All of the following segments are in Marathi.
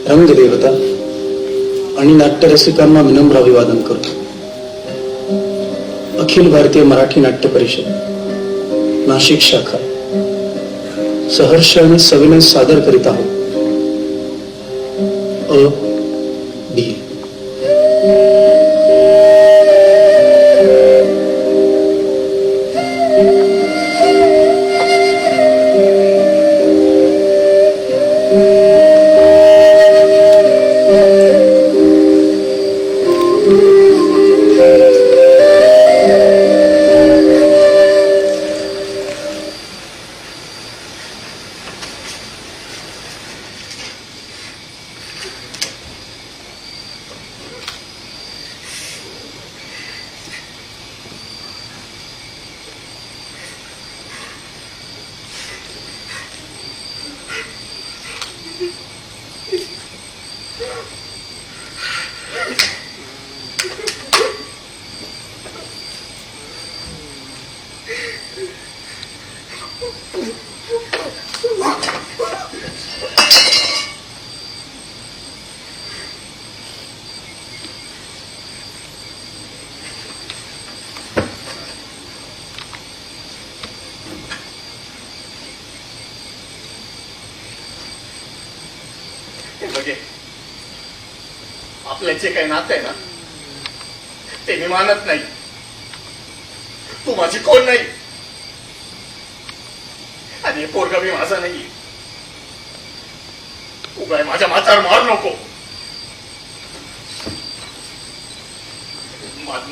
रंगदेवता आणि नाट्यरसिकांना विनम्र अभिवादन करतो. अखिल भारतीय मराठी नाट्य परिषद नाशिक शाखा सहर्ष आणि सविनय सादर करीत आहोत अ बी. आपल्या जे काही नातं आहे ना ते मी मानत नाही. तू माझी कोण नाही आणि पोरगा मी माझा नाही. तू काय माझ्या माथ्यावर मारू नको.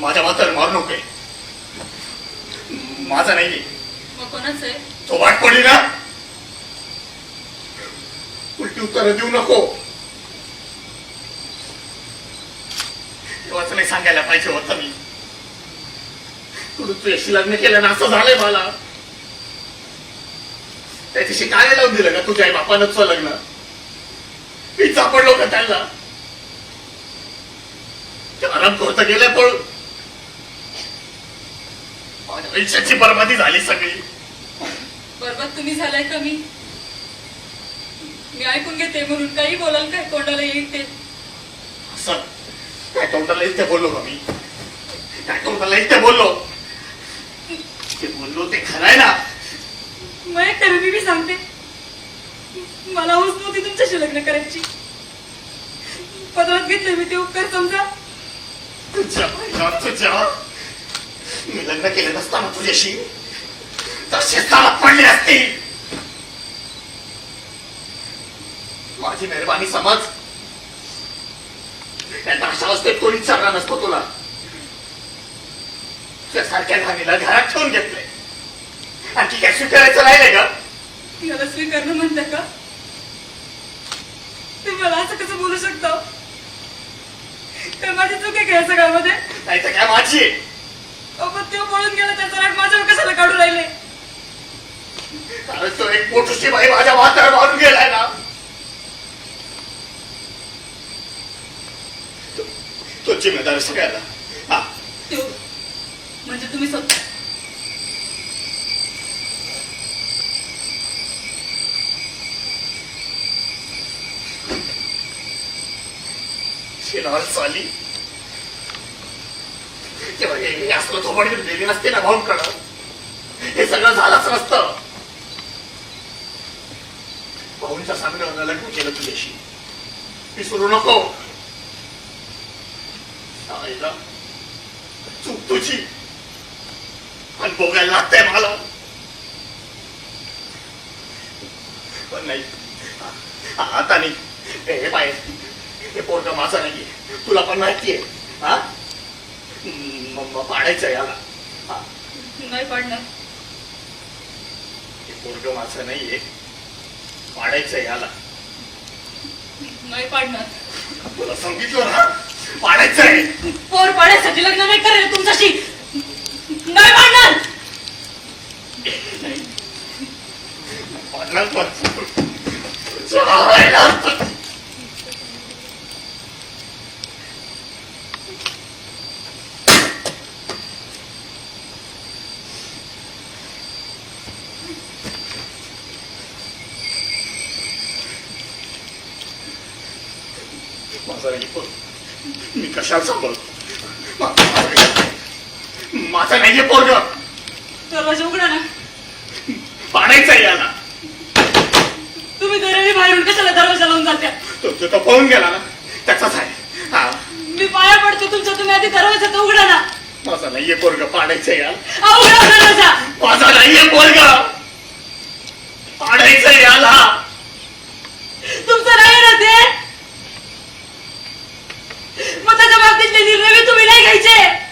माझ्या माथ्यावर मारू नको. माझा नाही. मग कोणाचं आहे? तो वाट पडली ना. उलटी उत्तर देऊ नको. तेव्हाच नाही सांगायला पाहिजे होतं मी. तू तुझ्याशी लग्न केलं ना असं झालंय मला. त्याच्याशी काय लावून दिलं का तुझ्या आई बापानं तुझं लग्न? मी सापडलो का त्यांना? ते आराम करता गेल्या पण माझ्या आयुष्याची बरबादी झाली सगळी. बरबाद तुम्ही झालाय का? मी ऐकून घेते म्हणून काही बोलाल काय तोंडाला येईल ते. असं काय तोंडाला इथे बोललो का मी? काय तोंडाला इथे बोललो? ते बोललो ते खरं आहे ना. मग एक तर मी सांगते, मला हौस नव्हती तुमच्याशी लग्न करायची. पदरात घेतले मी ते उपकार समजा. तुझ्या मी लग्न केलं नसताना तुझ्याशी तर शेताला पडली असती. माझी मेहरबानी समज. त्यांना अशा अवस्थेत कोणी विचारला नसतो तुला. तुझ्यासारख्या घाणीला घरात ठेवून घेतलंय. आणखी काय स्वीकारायचं राहिलंय का? याला स्वीकारणं म्हणता का? तुम्ही मला असं कसं बोलू शकता? तर माझी चूक आहे का या सगळ्यामध्ये? नाही तर काय माझी. पण तो पळून गेला त्याचा राग माझ्यावर कशाला काढू राहिले? कारण तो एक मोठीशी बाई माझ्या माथ्यावर मारून गेलाय ना. तो जिम्मेदार सगळ्याला. हा म्हणजे तुम्ही स्वतः शिनार चाली तेव्हा हे असलं थोबडी गेली नसते ना भाऊंकडं. हे सगळं झालंच नसतं. भाऊंच्या सांगण्यावर लग्न केलं तुझ्याशी. विसरू नको. आईला चूक तुझी आणि भोगायला लागतंय मला. पण नाही आता नाही. हे पाय हे पोरगा माझा नाहीये. तुला पण माहितीये. हा पाडायचं याला. नाही पाडणार. हे पोरगा माझं नाहीये. पाडायचं याला. नाही पाडणार. तुला सांगितलं ना पाडायचंय. पोर पाड्यासाठी लग्न नाही करेल तुमच्याशी. नाही पाडणार. पाडणार पण माझा नाही पोरग. मी कशाला सांभाळतो? माझा नाहीये पोरग. दरवाजा उघडा ना. पाडायचा याला. तुम्ही दरवाजे बाहेरून कशाला दरवाजा लावून जात्या? तो पळून गेला ना, त्याचाच आहे. हा, मी पाया पडते तुमच्या, तुम्ही आधी दरवाजा तर उघडा ना. माझा नाहीये पोरग. पाडायचं याला. उघडा दरवाजा. माझा नाहीये पोरग. पाडायचं याला. तुमचं नाही ना ते. मग त्याच्या बाबतीतले निर्णय तुम्ही नाही घ्यायचे.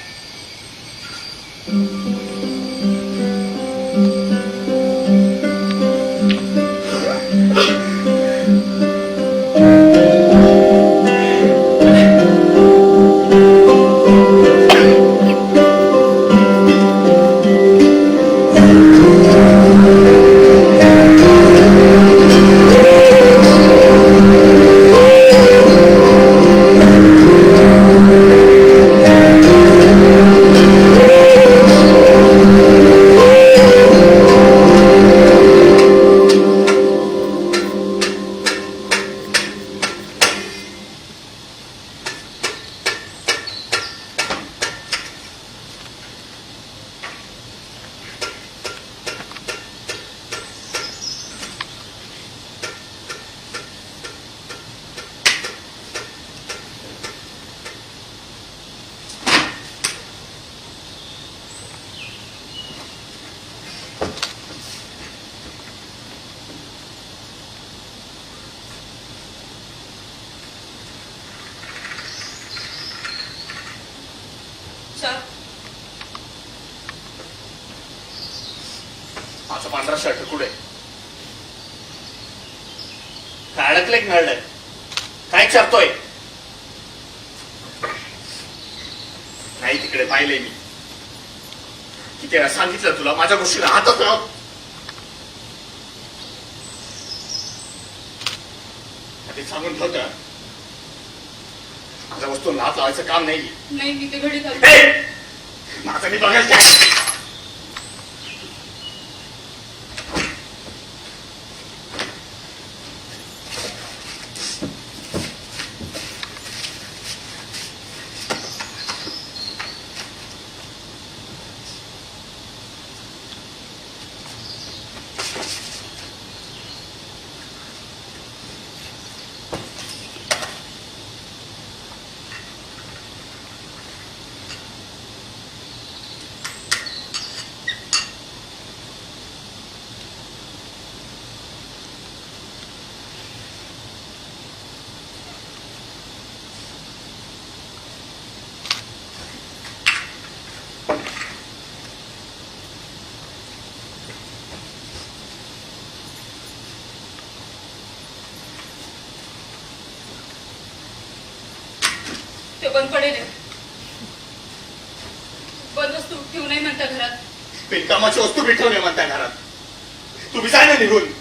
माझा पांढरा शर्ट कुठे? काय अडकलंय की नळलंय? काय चारतोय? नाही तिकडे पाहिलंय मी. किती वेळा सांगितलं तुला माझ्या गोष्टीला हातच लाव. आधी सांगून ठेवतं माझ्या वस्तूंना हात लावायचं काम नाही. नाही मी ते घडी घालते. माझं मी बघायचं काय? ते बंद पडेल. बंद वस्तू ठेवू नाही म्हणता घरात. बिनकामाची वस्तू भेटवणे म्हणता घरात. तुम्ही जाय ना निघून.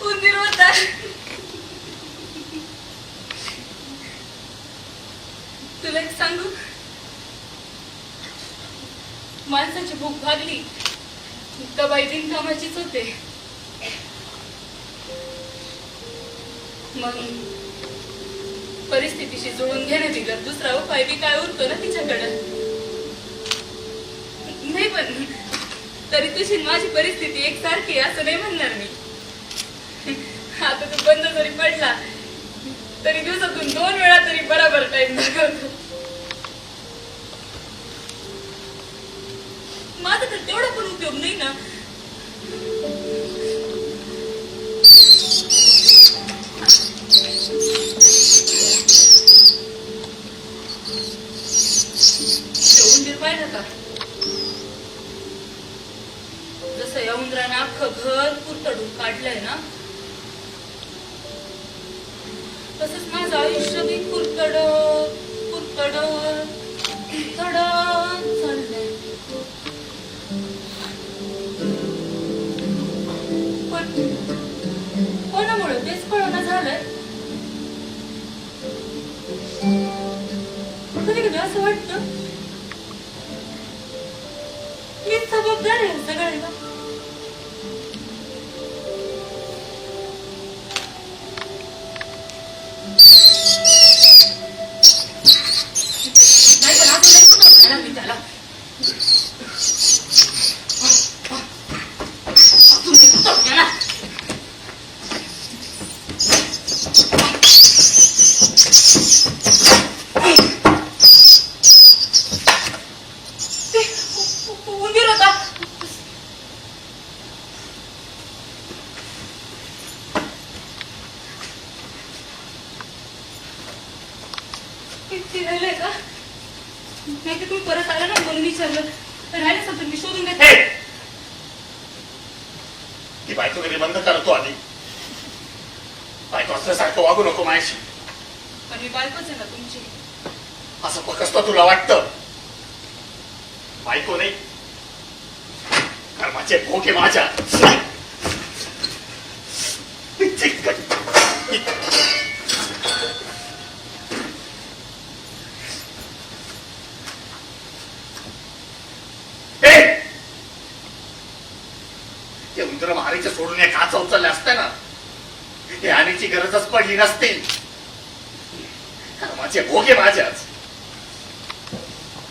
उंदीर होता. तुला एक सांगू, माणसाची भूक भागली दबाई बिनकामाचीच होते. मग परिस्थितीशी जुळून घेण्याबिगर दुसरा उपाय बी काय उरतो ना तिच्याकडे. नाही पण तरी तुझी माझी परिस्थिती एकसारखी असं नाही म्हणणार मी. आता तू बंद जरी पडला तरी दिवसातून 2 वेळा तरी बराबर टाइम दाखवतो. माझा तर तेवढा पण उपयोग नाही ना. तसंच माझं आयुष्य बी कुरतड चाललंय. पण कोणामुळे तेच कळना झालंय. कधी कधी असं वाटतं मीच जबाबदार आहे सगळ्यांना. नाही पण आपण नाही कुठं घाला मी त्याला. अजून नाही कुठं गेला. उंदीर होता. किती राहिलंय का? नाही तर तुम्ही परत आला ना म्हणून विचारलं. राहिलं सर तुम्ही शोधून हे! घेतलं. ती बायको वगैरे बंद करतो आधी. बायको असल्यासारखं वागू नको माझ्याशी. पण मी बायकोच आहे ना तुमची. असं पकसतं तुला वाटतं. बायको नाही, कर्माचे भोगे माझ्या. ते उंदर मारीचे सोडून एक काचा उचलले असते ना, हे आणायची गरजच पडली नसते. कर्माचे भोगे माझ्याच.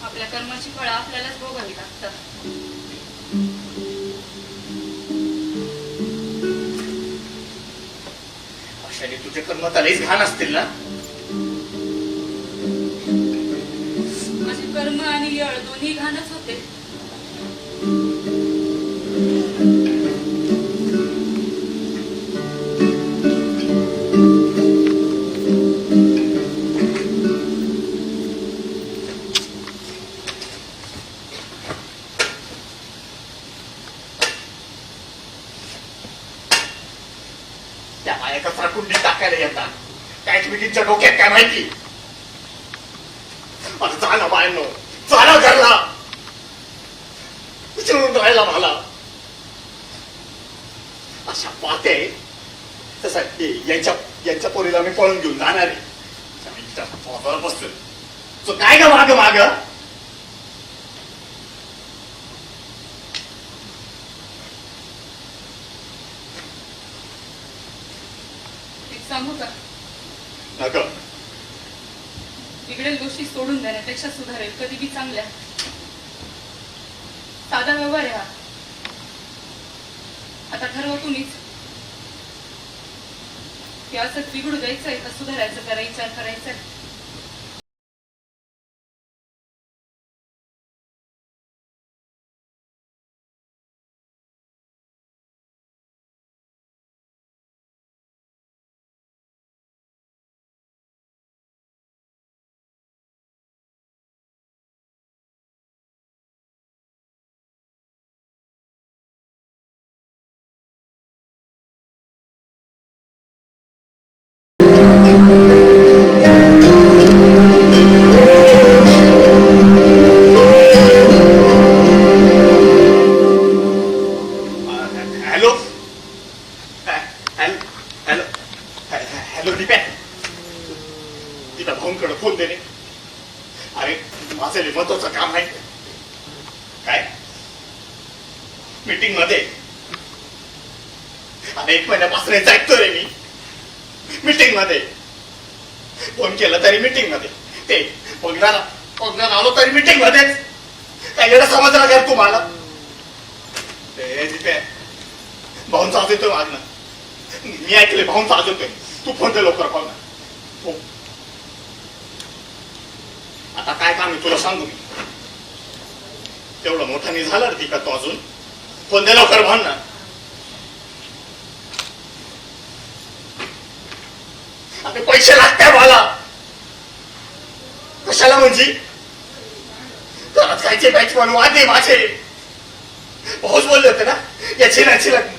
आपल्या कर्माची फळं आपल्यालाच भोगावी लागतात. अशाने तुझे कर्म त्यालाच घाण असतील ना. माझे कर्म आणि यळ दोन्ही घाणच होते. त्या माया कचरा कुंडीत टाकायला येतात. त्या एकमेकींच्या डोक्यात काय माहिती. आता झाला बायनो, झाला घरला. विचारून राहिला मला. अशा पाहते तसा यांच्या पोरीला मी पळून घेऊन जाणार आहे. बसतोय तो काय ग माग माग. एक सांगू का? नको. बिघडेल गोष्टी सोडून देण्यापेक्षा सुधारेल कधी बी चांगल्या. साधा व्यवहार आहे हा. आता ठरवा तुम्हीच की असं बिघडू द्यायचंय का सुधारायचं जरा विचार करायचा. Hello hello hello Deepa. Deepa भाऊंकडे फोन देणे. अरे माझं लय महत्वाचं काम आहे. काय मीटिंग मध्ये. अरे 1 महिन्यापासून ऐकतो रे मी. मीटिंग मध्ये फोन केला तरी मीटिंग मध्ये. ते बघणार आलो तरी मीटिंग मध्येच. काय एवढं समजला का तुम्हाला. दीपा भाऊंचा आवाज येतोय मागणं. मी ऐकले भाऊंचा आवाज येतोय. तू फोन दे लवकर भाऊंना. हो. आता काय काम आहे तुला सांगू मी. तेवढं मोठा नाही झाला रे का तो अजून. फोन दे लवकर भाऊंना. आता पैसे लागते मला. कशाला म्हणजे घरात खायचे बॅच म्हणून वादे माझे. भाऊच बोलले होते ना याची नाची लग्न.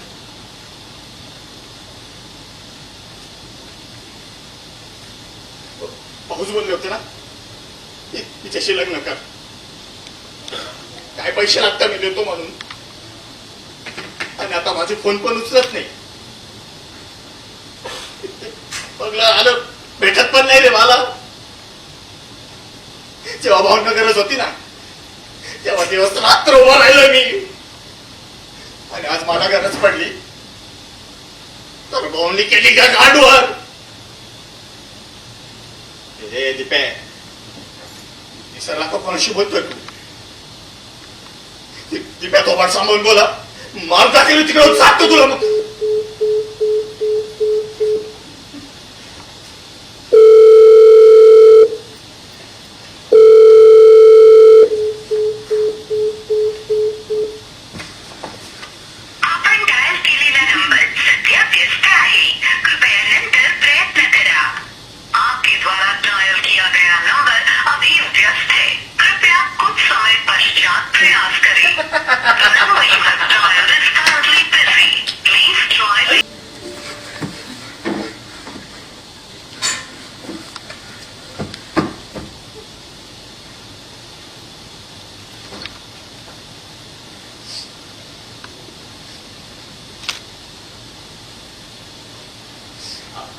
पाऊस बोलले होते ना तिच्याशी लग्न कर. काय पैसे लागतात मी देतो म्हणून, आणि आता माझे फोन पण उचलत नाही. बघला आलं भेटत पण नाही रे मला. जेव्हा भावना गरज होती ना तेव्हा दिवस रात्र उभा राहिलो मी, आणि आज मला गरज पडली तर भाऊनी केली का गाडूवर. हे दीपे विसरला का कोणाशी बोलतोय तू? दीप्या थोबाड सांभाळून बोला. मार टाकेल तिकडे सांगतो तुला. मग आपण डायल केलेला नंबर सध्या व्यस्त आहे. कृपया नंतर प्रयत्न करा. आपके द्वारा डायल किया गया नंबर अभी व्यस्त है. कृपया कुछ समय पश्चात प्रयास करें. The number you have dialed is currently busy. Please try.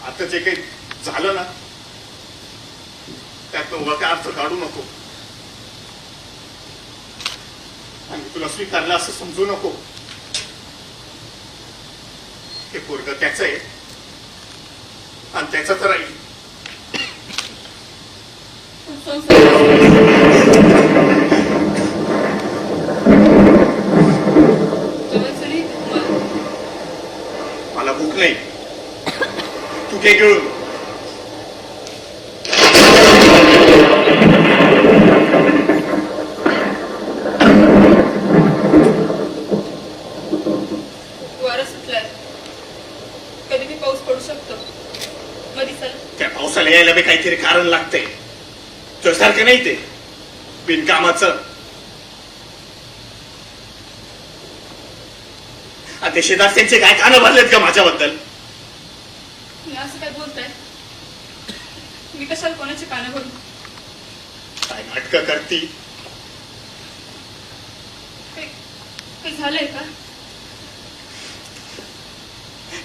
आता जे काही झालं ना त्यात उगा काय अर्थ काढू नको, आणि तुला स्वीकारलं असं समजू नको. हे पोरग त्याच आहे आणि त्याच तर राहील. मला भूक नाही, तू घे घेऊन. वारा सुटलाय, कधी बी पाऊस पडू शकतो. मधी चला. त्या पावसाला यायला बी काहीतरी कारण लागतंय. तुझ्यासारखं नाही ते बिनकामाचं. आणि ते शेजारच्यांचे काय कानं भरलेत का माझ्याबद्दल? मी असं काय बोलताय? मी कशाला कोणाची कानं भरू? काय नाटकं करती? काही झालंय का?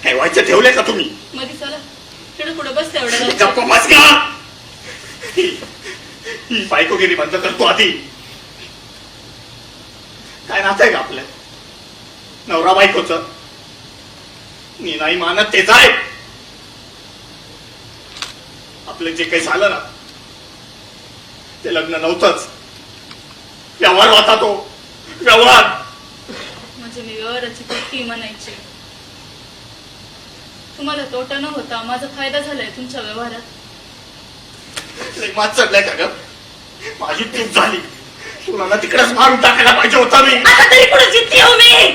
काय व्हायचं ठेवलंय का तुम्ही? मधी चला. तिकडे कुठं बसते एवढ्या गप्प बस का? ही बायकोगिरी बंद करतो आधी. काय नातं आहे का आपलं? नवरा बायकोच मी नाही मानत तेच आहे. आपलं जे काही झालं ना ते लग्न नव्हतंच, व्यवहार होता तो. व्यवहार म्हणजे मी व्यवहाराची पट्टी म्हणायची. तुम्हाला तोटा न होता माझा फायदा झालाय तुमच्या व्यवहारात. मात चढलाय का ग? माझी चूक झाली. तुला ना तिकडेच मारून टाकायला पाहिजे होता मी. आता तरी कुठे जिद्दी हो मी?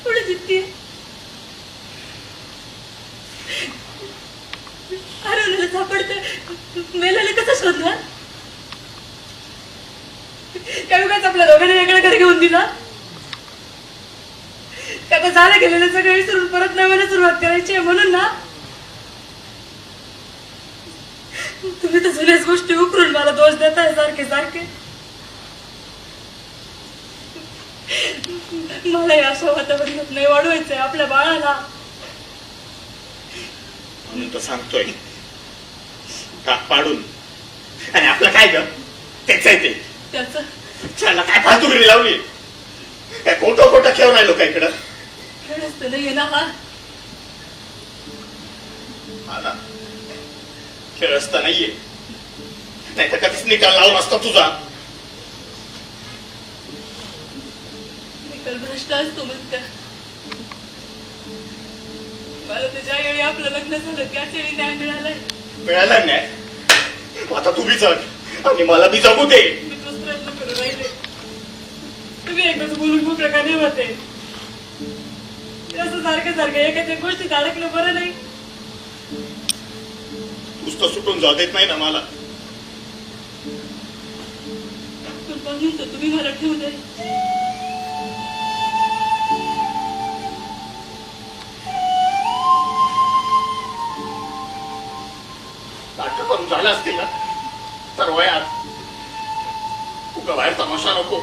कुठे जिद्दी? हरवलेलं सापडतं, मेलेलं कसं शोधणार? काय उगाच आपल्या दोघांनी वेगळं घर घेऊन दिला? आता झालं गेलेलं सगळं विसरून परत नव्याने सुरुवात करायची आहे म्हणून ना? तुम्ही तर जुन्याच गोष्टी उकरून मला दोष देताय सारखे सारखे. मला या अशा वातावरणात नाही वाढवायचंय आपल्या बाळाला. म्हणून तो सांगतोय टाक पाडून. आणि आपलं काय ग? तेच आहे ते. त्याचं त्याला काय फालतुगिरी लावली? काय खोटं खोटं खेळून राहिलो का इकडं? खेळ असतं नाहीये ना हा? हा ना, खेळ असता नाहीये. नाही तर कधीच निकाल लावून असता तुझा. निकाल भ्रष्ट असतो म्हणत्या. मला तर ज्या वेळी आपलं लग्न झालं त्याच वेळी न्याय मिळालाय. मिळाला नाही आता तू बी जग आणि मला बी जगू दे. मी तोच प्रयत्न करू राहिले. तुम्ही एकदाच बोलून खूप प्रकारे होते. असं सारखं सारखं एखाद्या गोष्टीत अडकलं बरं नाही. नुसतं सुटून जाऊ देत नाही ना मला. म्हणून तर तुम्ही मला ठेवलंय. झाल्या असतील ना तर वयात उगा बाहेर तमाशा नको.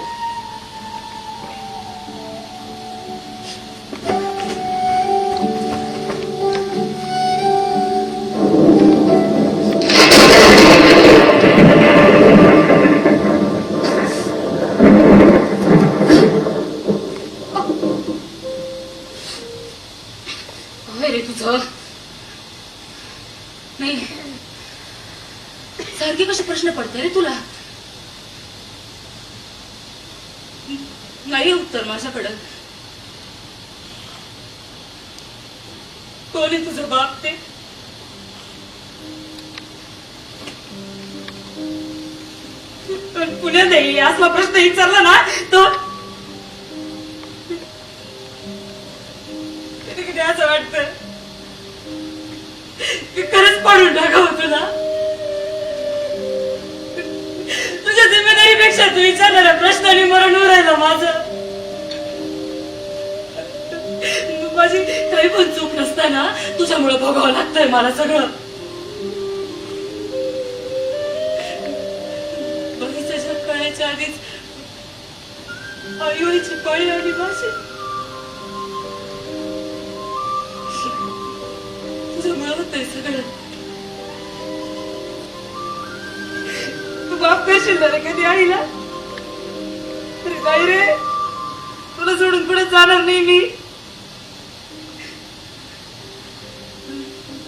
होय रे तुझं नाही सारखे कसे प्रश्न पडते रे तुला. नाही उत्तर माझ्याकडं. कोण आहे तुझं बाप ते. पण पुण्यात येईल असा प्रश्न विचारला ना तो किती किती असं वाटतं की खरंच पडून टाकावं तुला. तुझ्या जिम्मेदारीपेक्षा तू विचारणाऱ्या प्रश्नाने मरण उरायला माझं. माझी काही पण चूक नसताना तुझ्यामुळे भोगावं लागतंय मला सगळं. बगीचा जग कळायच्या आधीच आईची पाळी आली माझी. तुझ्यामुळे होतंय सगळं. तू बाप करशील ना रे कधी आईला. अरे नाही रे तुला सोडून पुढे जाणार नाही मी.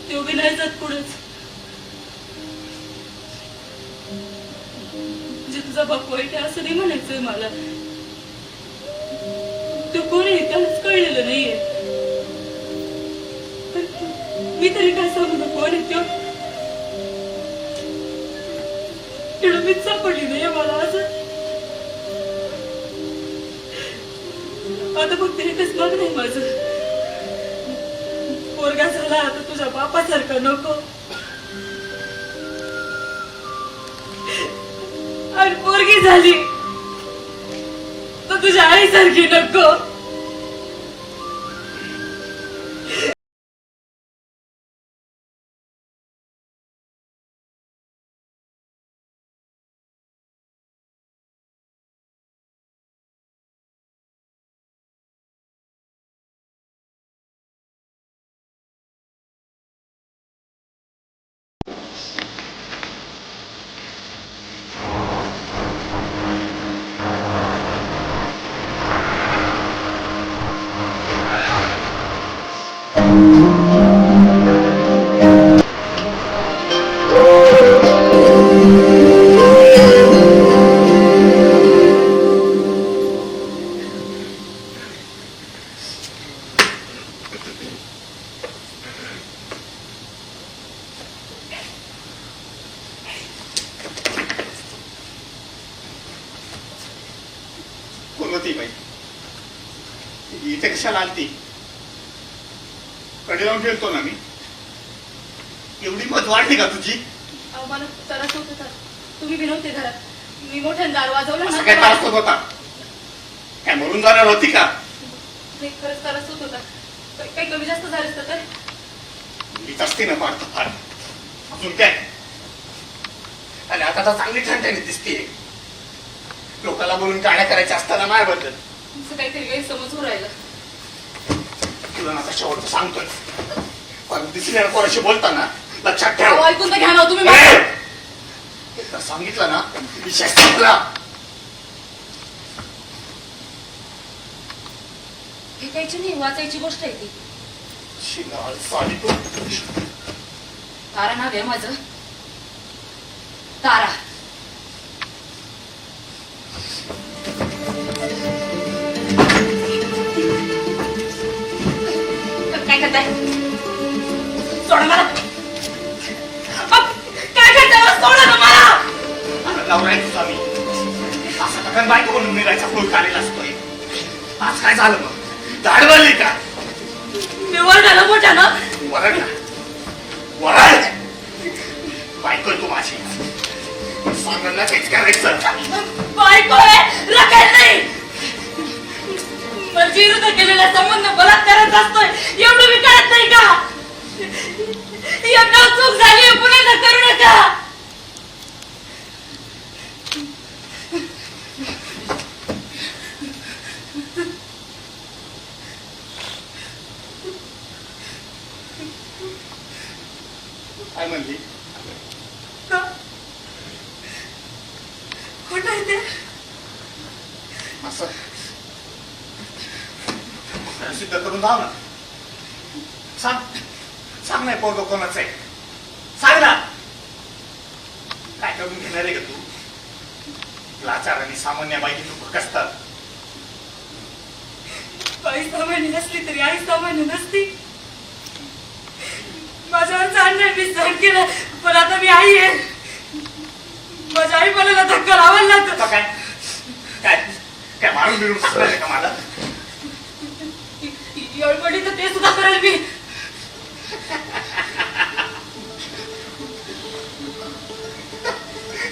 ते उभी नाही जात पुढेच. म्हणजे तुझा बाप वाईट आहे असं नाही म्हणायचंय मला. तू कोणी त्यालाच कळलेलं नाहीये. मी तरी काय सांगू ना कोण आहे तो. एवढं मीच सापडली नाहीये मला असं. आता फक्त एकच बघ नाही माझं. पोरगा झाला आता तुझ्या बापासारखं नको. आणि पोरगी झाली तर तुझ्या आईसारखी नको. कोण होती बाई इथे कशाला आलती. कडे लावून ठेवतो ना मी. एवढी मत वाढली का तुझी. मला त्रास होत होता. तुम्ही बी नव्हते घरात. मी मोठ्याने दार वाजवलं असं काय त्रास होत होता. काय मरून जाणार होती का. खरंच त्रास होत होता. काही कमी जास्त झालं असतं तर मीच असते ना फार फार. अजून काय. आणि आता तर चांगली ठणठणी दिसते. लोकांना बोलून टाळ्या करायच्या असताना माझ्याबद्दल तुमचं काहीतरी गैरसमज होऊ राहिला. तुला आता शेवटचं सांगतोय. पण दिसल्या कोणाशी बोलताना लक्षात ठेव. अहो, ऐकून तर घ्या ना तुम्ही. एकदा सांगितलं ना विषय संपला. ऐकायची नाही वाचायची गोष्ट आहे ती. शिनाळ साली तू. तारा नाव आहे माझं. तारा. काय करताय. सोडा मला. काय करताय मला. सोडा ना मला. आता नवरा तुझा मी. असा कथन बायको म्हणून निघायचा फुल काढलेला असतोय. आज काय झालं मग. झाड बनली का. मी वरडाला मोठ्या ना. वरडला. वरड. बायको तू माझी. सांगायला काहीच करायचं. बायको आहे राखायला नाही. मर्जी विरुद्ध केलेला संबंध बलात्कारात असतोय एवढं मी कळत नाही का. एकदा चूक झाली पुन्हा करू नका. काय म्हणली? खोटं आहे ते. असं सिद्ध करून धाव ना. सांग सांग नाही पोरग कोणाचं आहे. सांग ना. काय करून घेणार आहे का तू? लाचार आणि सामान्य बाईची तू फकसतात. बाई सामान्य नसली तरी आई सामान्य नसती. माझ्यावरचा अन्याय मी सहन केला, पण आता मी आई आहे. माझ्या आई मला धक्का लावायला लागतो. काय काय काय मारून बिरून टाकणार आहे का मला? एवढी तर ते सुद्धा करेल मी.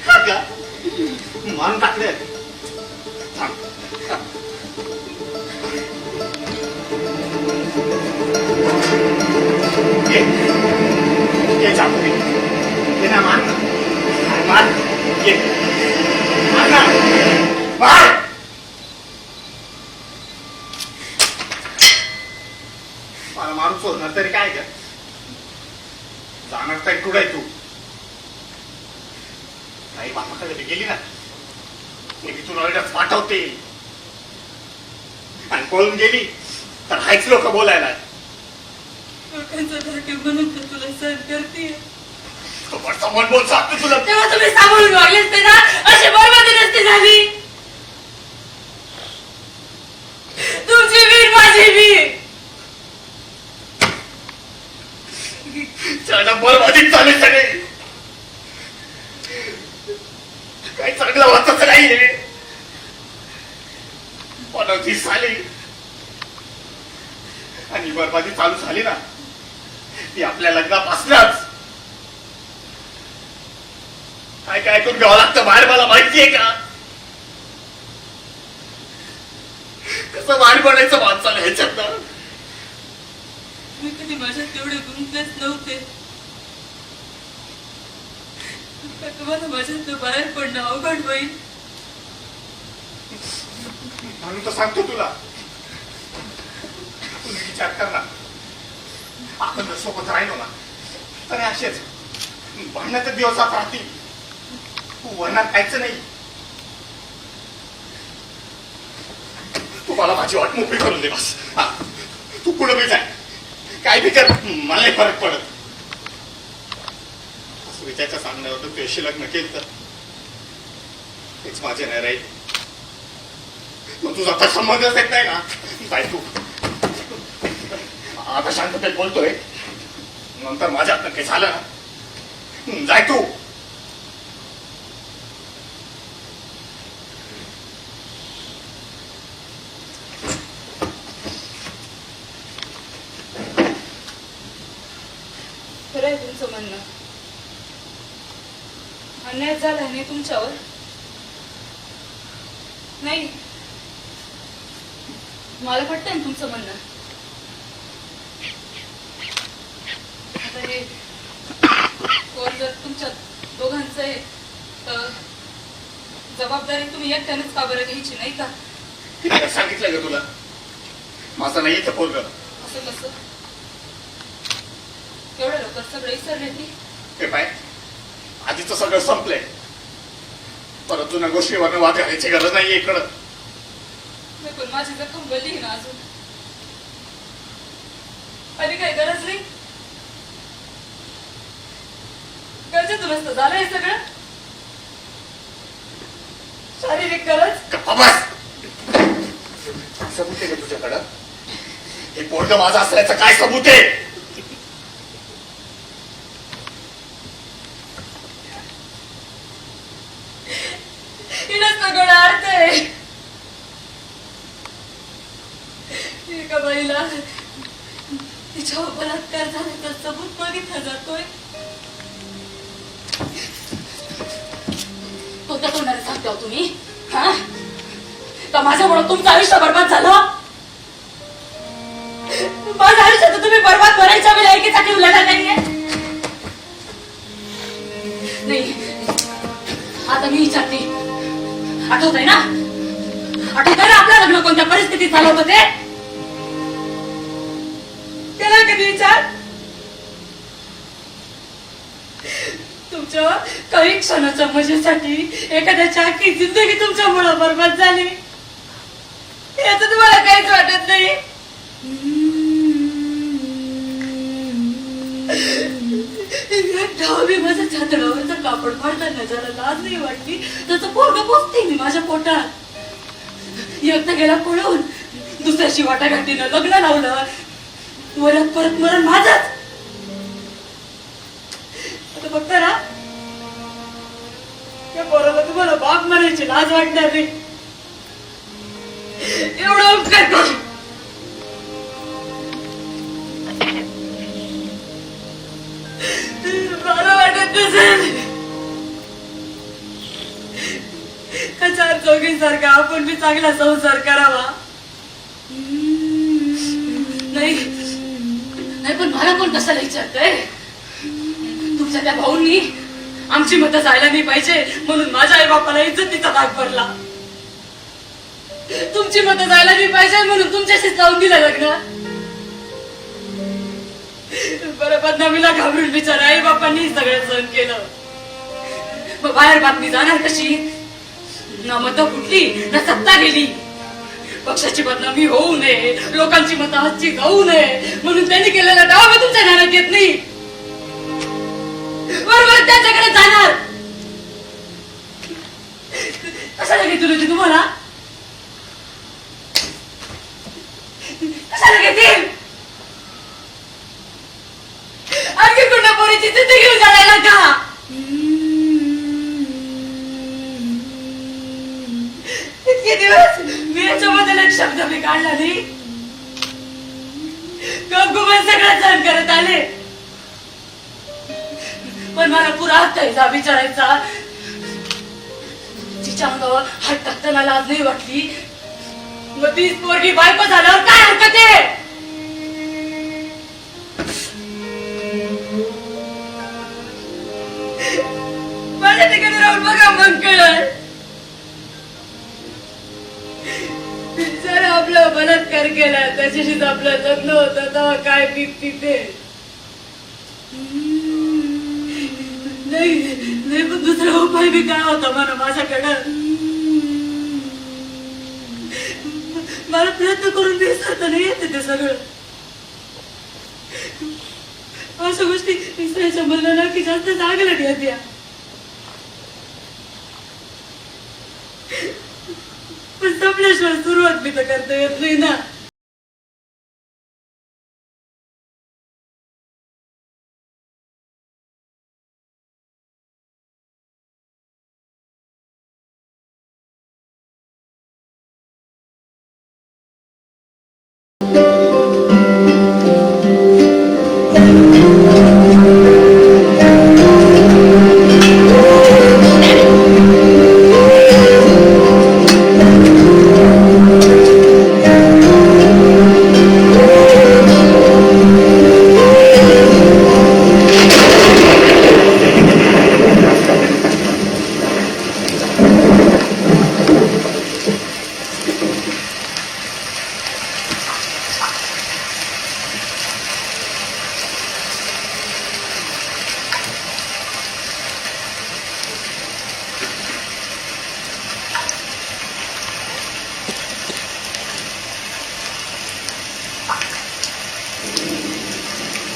का मारून टाकले? थांब थांब. ये चाकू दे. ये ना मार ना. मार ये मार ना. मार. मला मारून सोडणार तरी काय का? जाणार तरी कुठे तू? काही बापाकडे गेली ना, मी तुला ऑर्डर पाठवते. आणि पळून गेली तर हायच लोक बोलायला. लोकांचा धाके म्हणून तर तुला सहन करते. समोर बोल सांगतो तुला. तेव्हा तुम्ही सांभाळून वागले असते ना, अशी बरबादी नसती झाली. तुमची वीर माझी वीर. बरबादी चालू सगळे. काही चांगलं वाचत नाहीये. पनवती झाली आणि बरबादी चालू झाली ना, ती आपल्या लग्नापासूनच. काय काय करून घ्यावं लागतं बाहेर मला माहितीये का? कसं बाहेर पडायचं माणसाला ह्याच्यात ना. मी कधी माझ्यात तेवढे गुंतलेच नव्हते. तुम्हाला माझ्यात बाहेर पडणं अवघड होईल म्हणून तर सांगतो तुला. तुम्ही विचार कर ना, आपण जर सोबत राहिलो ना तर असेच भांडण्याचे दिवसात राहतील. तू वरणार कायच नाही. तू मला माझी वाट मोकळी करून दे बस. तू पुढे बी जाय, काय बी कर, मला नाही फरक पडत. विचारच्या सांगण्यावर तू अशी लग्न केलं तर तेच माझे नाही राहील. मग तुझा आता संबंधच येत नाही ना. जाय तू. आता शांततेत बोलतोय, नंतर माझ्या हातनं काही झालं ना, जाय तू. खरं आहे तुमचं म्हणणं. अन्याय झाला नाही तुमच्यावर. नाही, मला पटतंय ना तुमचं म्हणणं. आता हे कोण जर तुमच्या दोघांचं आहे तर जबाबदारी तुम्ही एकट्यानेच का बरं घ्यायची नाही का? सांगितलं का तुला माझं नाही येतं पोरग? असं कसं? एवढ्या लवकर सगळं विसरले ती? हे पाय, आधीच सगळं संपलंय. परत जुन्या गोष्टीवर वाद घालायची गरज नाहीये इकडं. पण माझी जखम गली ना अजून. आणि काही गरज नाही. गरजेतून असतं झालं हे सगळं. शारीरिक गरज. सबूत आहे का तुझ्याकडं? हे पोरग माझं असल्याचं काय सबूत आहे? सगळं अर्थ आहे. एका बाईला तिच्या बलात्कार झाल्याचा सबूत मागितला जातोय. कोणत्या तोंडाने सांगता तुम्ही? हा, का माझ्यामुळे तुमचं आयुष्य बर्बाद झालं? माझं आयुष्य तर तुम्ही बर्बाद करायच्या वेळेला एकीसाठी उलटा नाहीये. नाही, आता मी विचारते. आठवतंय ना? आठवतंय ना आपलं लग्न कोणत्या परिस्थितीत झालं होतं ते? केलं कधी विचार? तुमच्या काही क्षणाच्या मजेसाठी एखाद्याच्या आखी जिंदगी तुमच्यामुळे बरबाद झाली याच तुम्हाला काहीच वाटत नाही. डावी माझ्या छातडावरचं कापड फाडताना जरा लाज नाही वाटली त्याचं पोरग पोचते मी माझ्या पोटात. एकदा गेला पळून दुसऱ्याशी वाटाघाटीनं लग्न लावलं वरात परत मरण माझाच. आता फक्त ना त्या पोराला तुम्हाला बाप म्हणायची लाज वाटणार नाही एवढं उपकार करू. मला वाटत नसेल का चार चौघींसारखा आपण बी चांगला संसार करावा. नाही नाही पण मला कोण कशाला विचारतंय. तुमच्या त्या भाऊंनी आमची मतं जायला नाही पाहिजे म्हणून माझ्या आई बापाला इज्जतीचा भाग भरला. तुमची मतं जायला नाही पाहिजे म्हणून तुमच्याशीच लावून दिलं लग्न. बरं बदनामीला घाबरून बिचारा आई बापांनी सगळं सहन केलं. मग बाहेर बातमी जाणार कशी. ना मतं फुटली ना सत्ता गेली. पक्षाची बदनामी होऊ नये लोकांची मतं हातची जाऊ नये म्हणून त्यांनी केलेला डाव मी तुमच्या ध्यानात येत नाही. बरोबर त्यांच्याकडे जाणार कशाला घेतली होती तुम्हाला. कशाला घेतील आणखी कुठल्या पोरीची जिंदगी उजाडायला का. इतके दिवस मी याच्याबद्दल एक शब्द मी काढला नाही. गपगुमान सगळं सहन करत आले पण मला पुरा हक्क आहे विचारायचा. तिच्या अंगावर हात टाकताना लाज नाही वाटली मग तीच पोरगी बायको झाल्यावर काय हरकत आहे. माझ्या ठिकाणी राहून बघा मग कळलं. जर आपला बलात्कार केला त्याच्याशीच आपलं लग्न होतं तेव्हा काय पीक पिते. नाही नाही पण दुसरा उपाय बी काय होता म्हणा माझ्याकडं. मला प्रयत्न करून विसरता नाही येते ते सगळं. अशा गोष्टी विसरायच्या म्हणलं ना की जास्त चांगलं घेत या. पण संपल्याशिवाय सुरुवात बी तर करता येत नाही ना.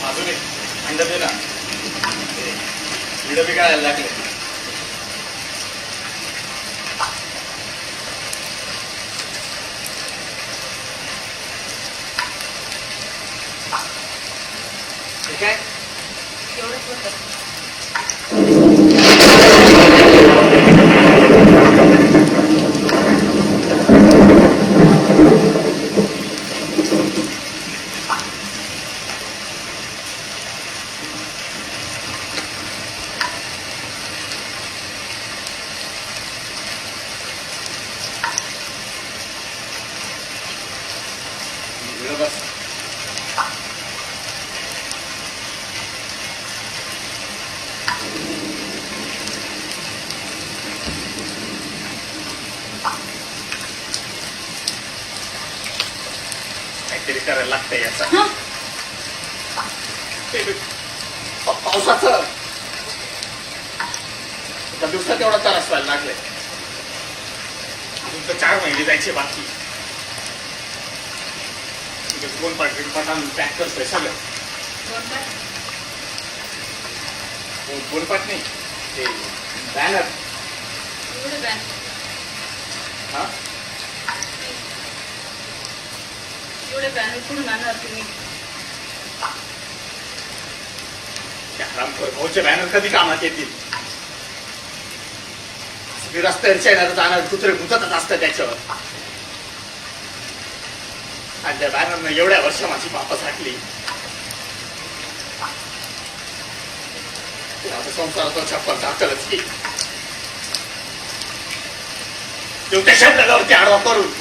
अजून एक अंड दे ना. विडं बी काय लागले. ठीक आहे एवढंच होतं. बस काहीतरी करायला लागतंय याचा. पावसाचं एका दिवसात एवढा त्रास व्हायला लागलाय. अजून तर 4 महिने जायचे बाकी. दोन पाठांना पॅक करतोय सगळं. बोलपाट नाही ते बॅनर. हा एवढे बॅनर कुठून आणणार तुम्ही? रामखोर भाऊचे बॅनर कधी कामात येतील? सगळी रस्त्यावरच्या येणार जाणार कुत्रे मुततच असतात त्याच्यावर. आणि त्या बॅनरनं एवढ्या वर्ष माझी वापस राखली. संसाराचा छप्पर टाकलंच की त्या शब्दावरती आडवा करून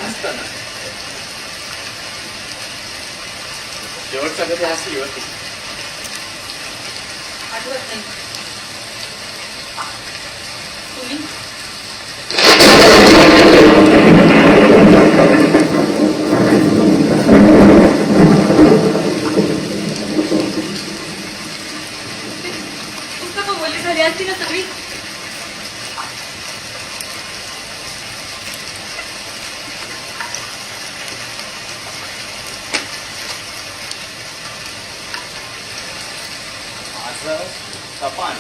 असताना शेवटचा कधी असली होती आठवत नाही तुम्ही? पुस्तकं बोलली झाली असती ना सगळी. सपान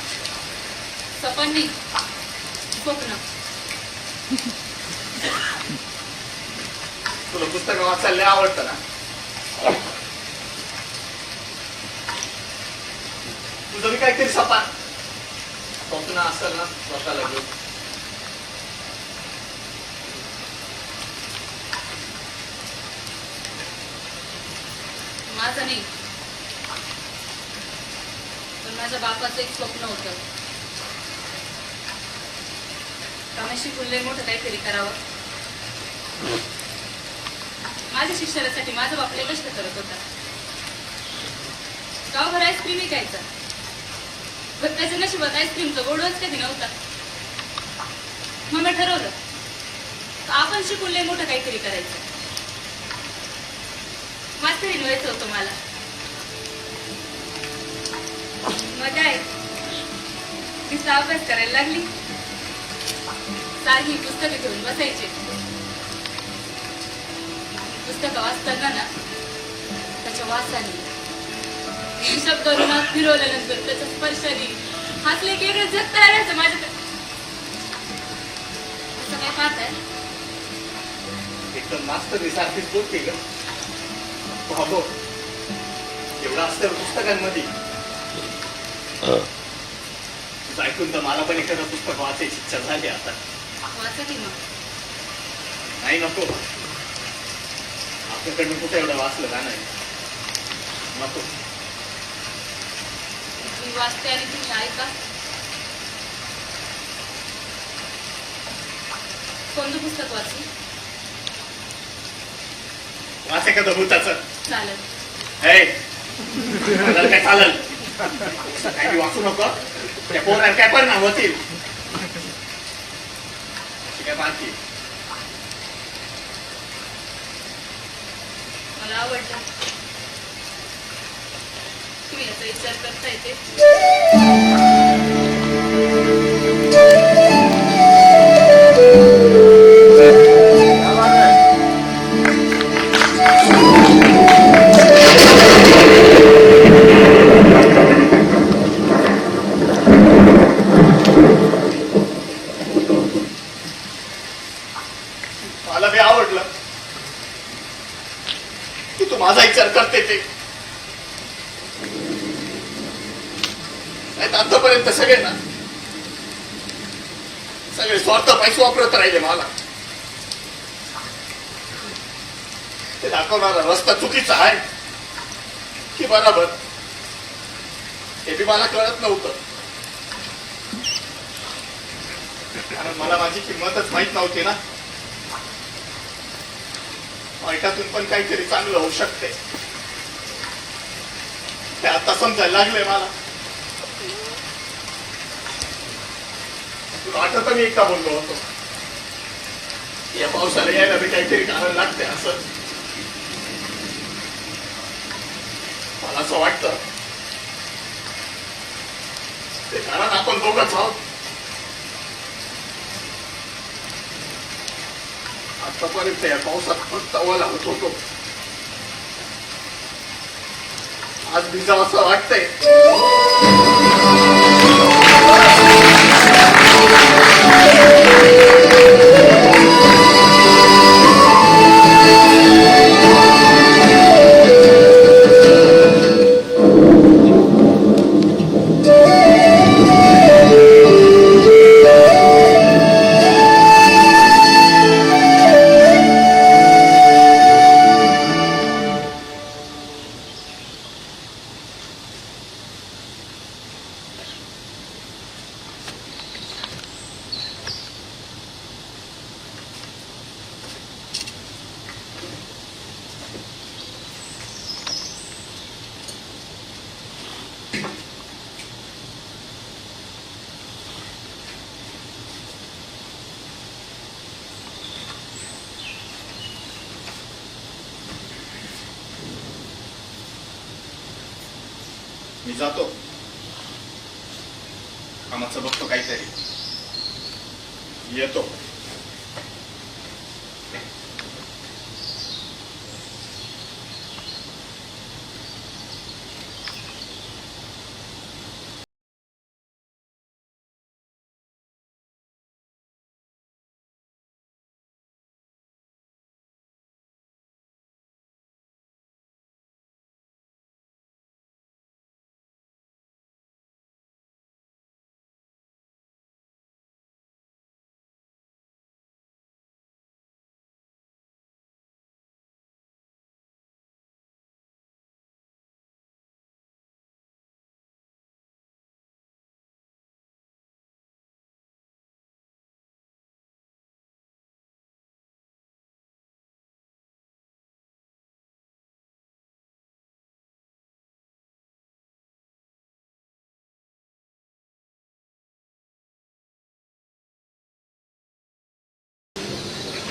सपन नाही, स्वप्न. तुला पुस्तक वाचायला लय आवडतं ना? तुझं मी काहीतरी सपान स्वप्न असेल ना स्वतःला घेऊन. माझं नाही, पण माझ्या बापाचं एक स्वप्न होतं. त्यामुळे शिकून लय मोठं काहीतरी करावं. माझ्या शिक्षणासाठी माझा बाप लय कष्ट करत होता. गावभर आईस्क्रीम विकायचा, पण त्याच्या नशिबात आईस्क्रीमचा गोडच कधी नव्हता. मग मी ठरवलं आपण शिकून लय मोठं काहीतरी करायचं. मास्तरीण व्हायचं होतं मला. मग काय नुसता अभ्यास करायला लागली. सारखी पुस्तकं घेऊन बसायचे. पुस्तकं वाचताना ना त्याच्या वासाने शब्द रुमात फिरवल्यानंतर त्याच्या स्पर्शाने हसले की वेगळं जग तयार व्हायचं माझ्याकडे. असं काय पाहताय? एकदम मास्तर सारखीच बोलते ग. बाबो एवढं असतं पुस्तकांमध्ये. ऐकून तर मला पण एखादं पुस्तक वाचायची इच्छा झाली आता. वाचा की मग. नाही नको, आपल्याकडनं कुठे एवढं वाचलं का नाही. नको. मी वाचते आणि तुम्ही ऐका. कोणतं पुस्तक वाचू? वाच एखादं भूताचं. चालेल. हे काय चालेल काही वाचू नको. त्या पोराला काय परिणाम होतील. काय बाकी मला आवडलं. तुम्ही याचा विचार करता येते. मला बी आवडलं की तू माझा विचार करते ते. नाही तर आतापर्यंत सगळे स्वार्थ पैसे वापरत राहिले मला. ते दाखवणारा रस्ता चुकीचा आहे की बरोबर हे बी मला कळत नव्हतं. कारण मला माझी किंमतच माहित नव्हती ना. वाईटातून पण काहीतरी चांगलं होऊ शकते ते आता समजायला लागले मला. तुला आठवतं मी एकदा बोललो होतो या पावसाला यायला बी काहीतरी कारण लागते असं मला असं वाटतं. ते कारण आपण दोघंच आहोत. आतापर्यंत या पावसात फक्त ओला होत होतो. आज भिजा असं वाटतंय. मी जातो. कामाचं बघतो काहीतरी. येतो.